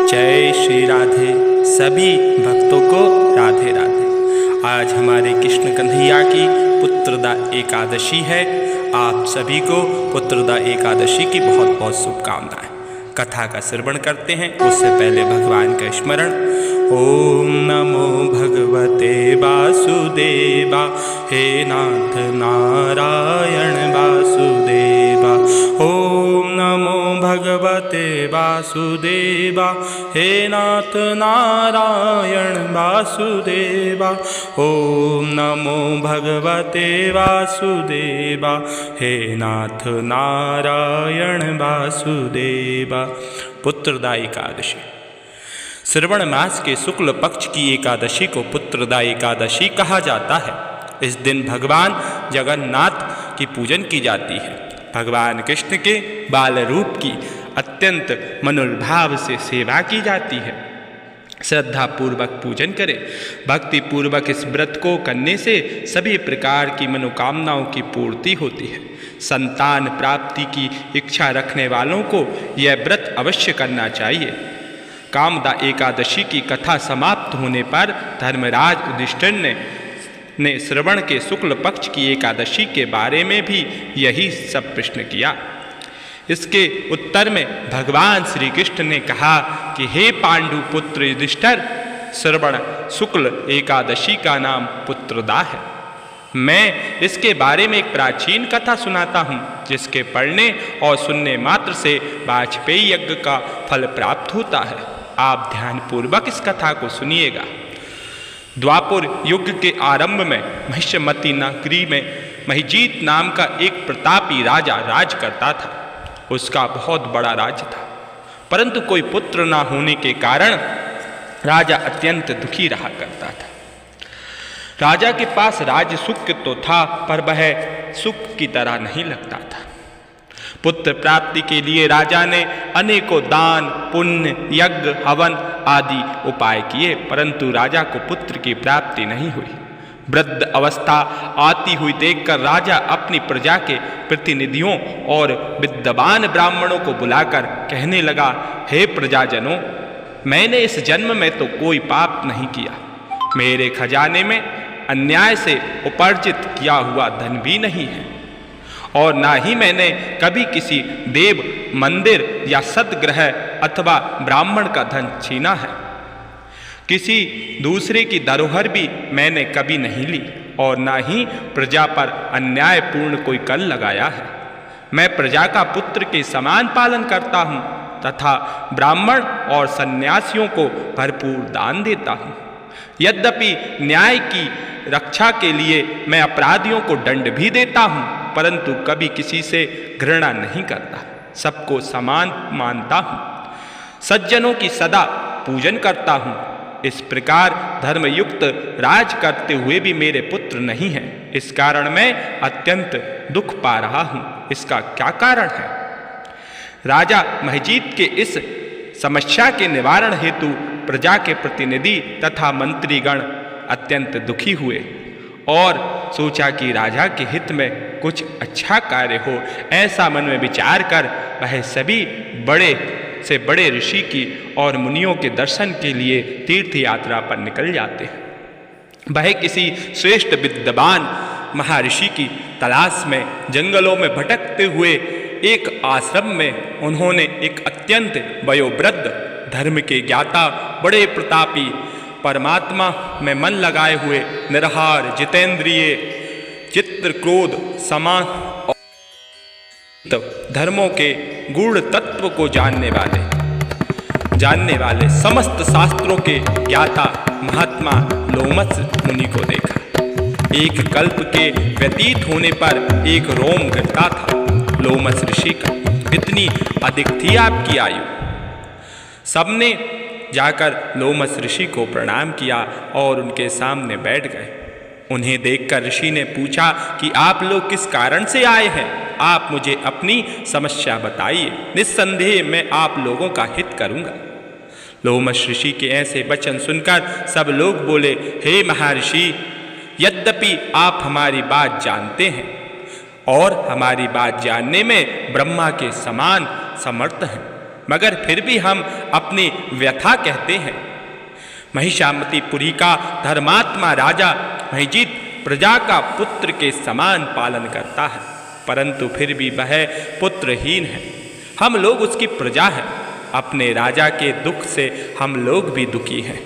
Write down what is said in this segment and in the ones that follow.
जय श्री राधे। सभी भक्तों को राधे राधे। आज हमारे कृष्ण कन्हैया की पुत्रदा एकादशी है। आप सभी को पुत्रदा एकादशी की बहुत बहुत शुभकामनाएं। कथा का श्रवण करते हैं, उससे पहले भगवान का स्मरण। ओम नमो भगवते वासुदेवा, हे नाथ नारायण वासुदेवा। ओम नमो भगवते वासुदेवा, हे नाथ नारायण वासुदेवा। ओम नमो भगवते वासुदेवा, हे नाथ नारायण वासुदेवा। पुत्रदा एकादशी। श्रवण मास के शुक्ल पक्ष की एकादशी को पुत्रदा एकादशी कहा जाता है। इस दिन भगवान जगन्नाथ की पूजन की जाती है। भगवान कृष्ण के बाल रूप की अत्यंत मनोभाव से सेवा की जाती है। श्रद्धा पूर्वक पूजन करें। भक्ति पूर्वक इस व्रत को करने से सभी प्रकार की मनोकामनाओं की पूर्ति होती है। संतान प्राप्ति की इच्छा रखने वालों को यह व्रत अवश्य करना चाहिए। कामदा एकादशी की कथा समाप्त होने पर धर्मराज युधिष्ठिर ने श्रवण के शुक्ल पक्ष की एकादशी के बारे में भी यही सब प्रश्न किया। इसके उत्तर में भगवान श्री कृष्ण ने कहा कि हे पांडु पुत्र युधिष्ठिर, श्रवण शुक्ल एकादशी का नाम पुत्रदा है। मैं इसके बारे में एक प्राचीन कथा सुनाता हूँ, जिसके पढ़ने और सुनने मात्र से वाजपेयी यज्ञ का फल प्राप्त होता है। आप ध्यानपूर्वक इस कथा को सुनिएगा। द्वापर युग के आरंभ में महिष्मती नगरी में महिजीत नाम का एक प्रतापी राजा राज करता था। उसका बहुत बड़ा राज्य था, परंतु कोई पुत्र न होने के कारण राजा अत्यंत दुखी रहा करता था। राजा के पास राज्य सुख तो था, पर वह सुख की तरह नहीं लगता था। पुत्र प्राप्ति के लिए राजा ने अनेकों दान पुण्य यज्ञ हवन आदि उपाय किए, परंतु राजा को पुत्र की प्राप्ति नहीं हुई। वृद्ध अवस्था आती हुई देखकर राजा अपनी प्रजा के प्रतिनिधियों और विद्वान ब्राह्मणों को बुलाकर कहने लगा, हे प्रजाजनों, मैंने इस जन्म में तो कोई पाप नहीं किया। मेरे खजाने में अन्याय से उपार्जित किया हुआ धन भी नहीं है, और ना ही मैंने कभी किसी देव मंदिर या सदगृह अथवा ब्राह्मण का धन छीना है। किसी दूसरे की धरोहर भी मैंने कभी नहीं ली, और ना ही प्रजा पर अन्यायपूर्ण कोई कर लगाया है। मैं प्रजा का पुत्र के समान पालन करता हूँ तथा ब्राह्मण और सन्यासियों को भरपूर दान देता हूँ। यद्यपि न्याय की रक्षा के लिए मैं अपराधियों को दंड भी देता हूँ, परंतु कभी किसी से घृणा नहीं करता, सबको समान मानता हूँ। सज्जनों की सदा पूजन करता हूँ। इस प्रकार धर्मयुक्त राज करते हुए भी मेरे पुत्र नहीं हैं। इस कारण मैं अत्यंत दुख पा रहा हूँ। इसका क्या कारण है? राजा महिजीत के इस समस्या के निवारण हेतु प्रजा के प्रतिनिधि तथा मंत्रीगण अत्यंत दुखी हुए और सोचा कि राजा के हित में कुछ अच्छा कार्य हो। ऐसा मन में विचार कर वह सभी बड़े से बड़े ऋषि की और मुनियों के दर्शन के लिए तीर्थ यात्रा पर निकल जाते हैं। वह किसी श्रेष्ठ विद्वान महर्षि की तलाश में जंगलों में भटकते हुए एक आश्रम में उन्होंने एक अत्यंत वयोवृद्ध धर्म के ज्ञाता बड़े प्रतापी परमात्मा में मन लगाए हुए निरहार जितेंद्रिय चित्र क्रोध समान धर्मों के गूढ़ तत्व को जानने वाले समस्त शास्त्रों के ज्ञाता महात्मा लोमस मुनि को देखा। एक कल्प के व्यतीत होने पर एक रोम गिरता था लोमस ऋषि का। इतनी अधिक थी आपकी आयु। सबने जाकर लोमस ऋषि को प्रणाम किया और उनके सामने बैठ गए। उन्हें देखकर ऋषि ने पूछा कि आप लोग किस कारण से आए हैं? आप मुझे अपनी समस्या बताइए, निस्संदेह मैं आप लोगों का हित करूंगा। लोमस ऋषि के ऐसे वचन सुनकर सब लोग बोले, हे महर्षि, यद्यपि आप हमारी बात जानते हैं और हमारी बात जानने में ब्रह्मा के समान समर्थ हैं, मगर फिर भी हम अपनी व्यथा कहते हैं। महिषामतीपुरी का धर्मात्मा राजा महिजीत प्रजा का पुत्र के समान पालन करता है, परंतु फिर भी वह पुत्रहीन है। हम लोग उसकी प्रजा हैं। अपने राजा के दुख से हम लोग भी दुखी हैं।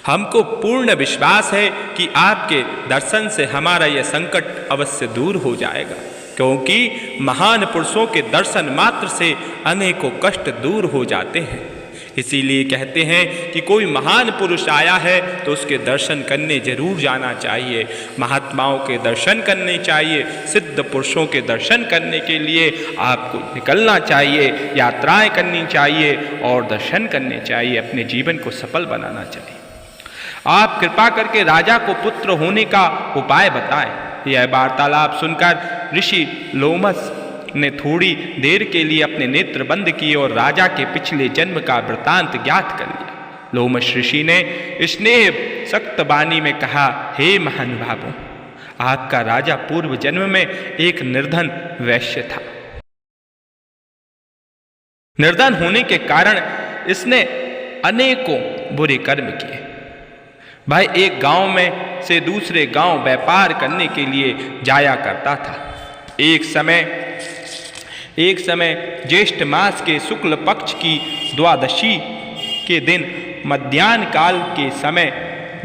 हमको पूर्ण विश्वास है कि आपके दर्शन से हमारा यह संकट अवश्य दूर हो जाएगा, क्योंकि महान पुरुषों के दर्शन मात्र से अनेकों कष्ट दूर हो जाते हैं। इसीलिए कहते हैं कि कोई महान पुरुष आया है तो उसके दर्शन करने जरूर जाना चाहिए। महात्माओं के दर्शन करने चाहिए, सिद्ध पुरुषों के दर्शन करने के लिए आपको निकलना चाहिए, यात्राएं करनी चाहिए और दर्शन करने चाहिए, अपने जीवन को सफल बनाना चाहिए। आप कृपा करके राजा को पुत्र होने का उपाय बताएं। यह वार्तालाप सुनकर ऋषि लोमस ने थोड़ी देर के लिए अपने नेत्र बंद किए और राजा के पिछले जन्म का वृतांत ज्ञात कर लिया। लोमस ऋषि ने स्नेह सक्त वाणी में कहा, हे महानुभावों, आपका राजा पूर्व जन्म में एक निर्धन वैश्य था। निर्धन होने के कारण इसने अनेकों बुरे कर्म किए। भाई एक गांव में से दूसरे गांव व्यापार करने के लिए जाया करता था। एक समय ज्येष्ठ मास के शुक्ल पक्ष की द्वादशी के दिन मध्याह्न काल के समय,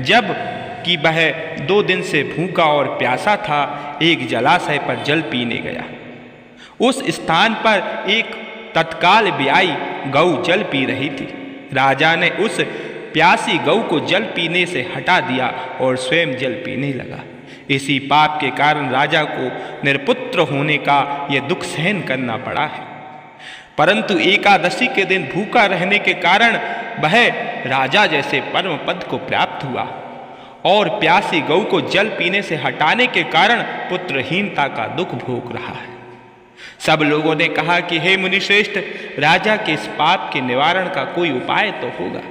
जब कि वह 2 दिन से भूखा और प्यासा था, एक जलाशय पर जल पीने गया। उस स्थान पर एक तत्काल ब्याई गौ जल पी रही थी। राजा ने उस प्यासी गौ को जल पीने से हटा दिया और स्वयं जल पीने लगा। इसी पाप के कारण राजा को निरपुत्र होने का यह दुख सहन करना पड़ा है। परंतु एकादशी के दिन भूखा रहने के कारण वह राजा जैसे परम पद को प्राप्त हुआ और प्यासी गौ को जल पीने से हटाने के कारण पुत्रहीनता का दुख भोग रहा है। सब लोगों ने कहा कि हे मुनिश्रेष्ठ, राजा के इस पाप के निवारण का कोई उपाय तो होगा,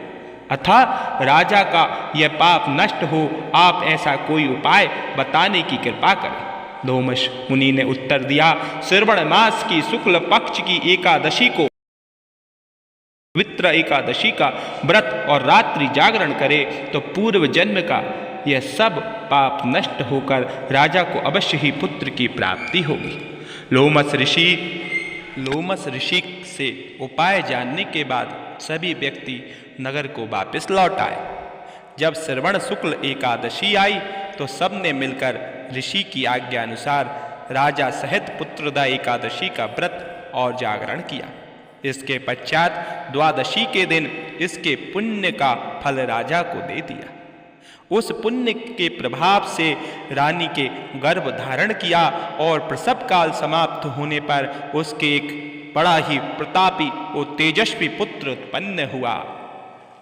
अथा राजा का यह पाप नष्ट हो, आप ऐसा कोई उपाय बताने की कृपा करें। लोमश मुनि ने उत्तर दिया, श्रवण मास की शुक्ल पक्ष की एकादशी को पवित्र एकादशी का व्रत और रात्रि जागरण करे तो पूर्व जन्म का यह सब पाप नष्ट होकर राजा को अवश्य ही पुत्र की प्राप्ति होगी। लोमस ऋषि से उपाय जानने के बाद सभी व्यक्ति नगर को वापस लौट आए। जब श्रवण शुक्ल एकादशी आई तो सबने मिलकर ऋषि की आज्ञा अनुसार राजा सहित पुत्रदा एकादशी का व्रत और जागरण किया। इसके पश्चात द्वादशी के दिन इसके पुण्य का फल राजा को दे दिया। उस पुण्य के प्रभाव से रानी के गर्भ धारण किया और प्रसव काल समाप्त होने पर उसके एक बड़ा ही प्रतापी और तेजस्वी पुत्र उत्पन्न हुआ।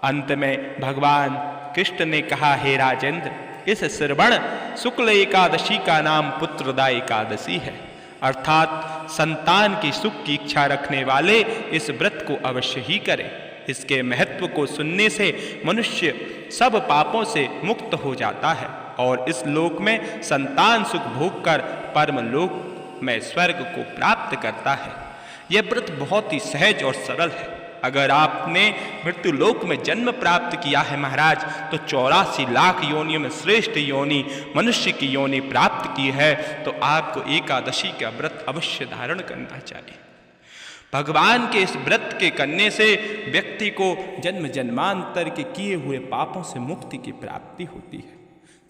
अंत में भगवान कृष्ण ने कहा, हे राजेंद्र, इस श्रवण शुक्ल एकादशी का नाम पुत्रदा एकादशी है, अर्थात संतान की सुख की इच्छा रखने वाले इस व्रत को अवश्य ही करें। इसके महत्व को सुनने से मनुष्य सब पापों से मुक्त हो जाता है और इस लोक में संतान सुख भोग कर परम लोक में स्वर्ग को प्राप्त करता है। यह व्रत बहुत ही सहज और सरल है। अगर आपने मृत्यु लोक में जन्म प्राप्त किया है महाराज, तो 84 लाख योनियों में श्रेष्ठ योनि मनुष्य की योनि प्राप्त की है, तो आपको एकादशी का व्रत अवश्य धारण करना चाहिए। भगवान के इस व्रत के करने से व्यक्ति को जन्म जन्मांतर के किए हुए पापों से मुक्ति की प्राप्ति होती है।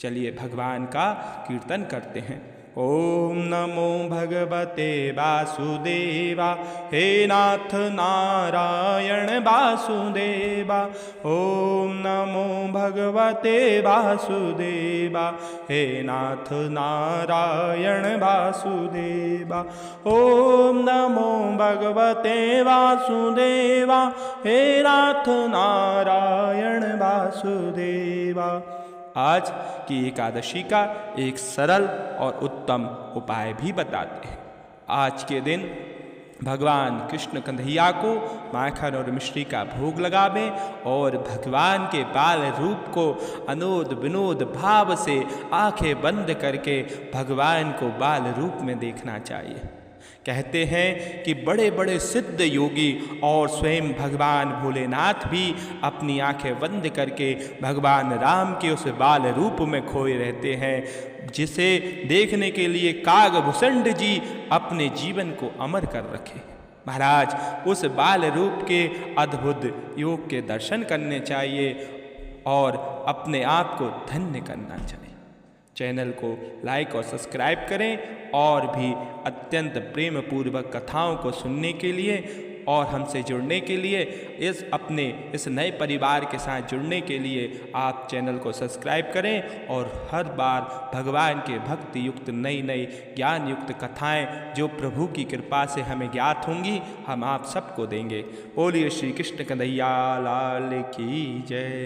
चलिए भगवान का कीर्तन करते हैं। ओम नमो भगवते वासुदेवा, हे नाथ नारायण वासुदेवा। ओम नमो भगवते वासुदेवा, हे नाथ नारायण वासुदेवा। ओम नमो भगवते वासुदेवा, हे नाथ नारायण वासुदेवा। आज की एकादशी का एक सरल और उत्तम उपाय भी बताते हैं। आज के दिन भगवान कृष्ण कन्हैया को माखन और मिश्री का भोग लगावें और भगवान के बाल रूप को अनोद विनोद भाव से आंखें बंद करके भगवान को बाल रूप में देखना चाहिए, कहते हैं कि बड़े बड़े सिद्ध योगी और स्वयं भगवान भोलेनाथ भी अपनी आंखें बंद करके भगवान राम के उस बाल रूप में खोए रहते हैं, जिसे देखने के लिए कागभूषण जी अपने जीवन को अमर कर रखे। महाराज, उस बाल रूप के अद्भुत योग के दर्शन करने चाहिए और अपने आप को धन्य करना चाहिए। चैनल को लाइक और सब्सक्राइब करें और भी अत्यंत प्रेम पूर्वक कथाओं को सुनने के लिए और हमसे जुड़ने के लिए, इस नए परिवार के साथ जुड़ने के लिए आप चैनल को सब्सक्राइब करें और हर बार भगवान के भक्ति युक्त नई नई ज्ञान युक्त कथाएं जो प्रभु की कृपा से हमें ज्ञात होंगी, हम आप सबको देंगे। बोलिए श्री कृष्ण कन्हैया लाल की जय।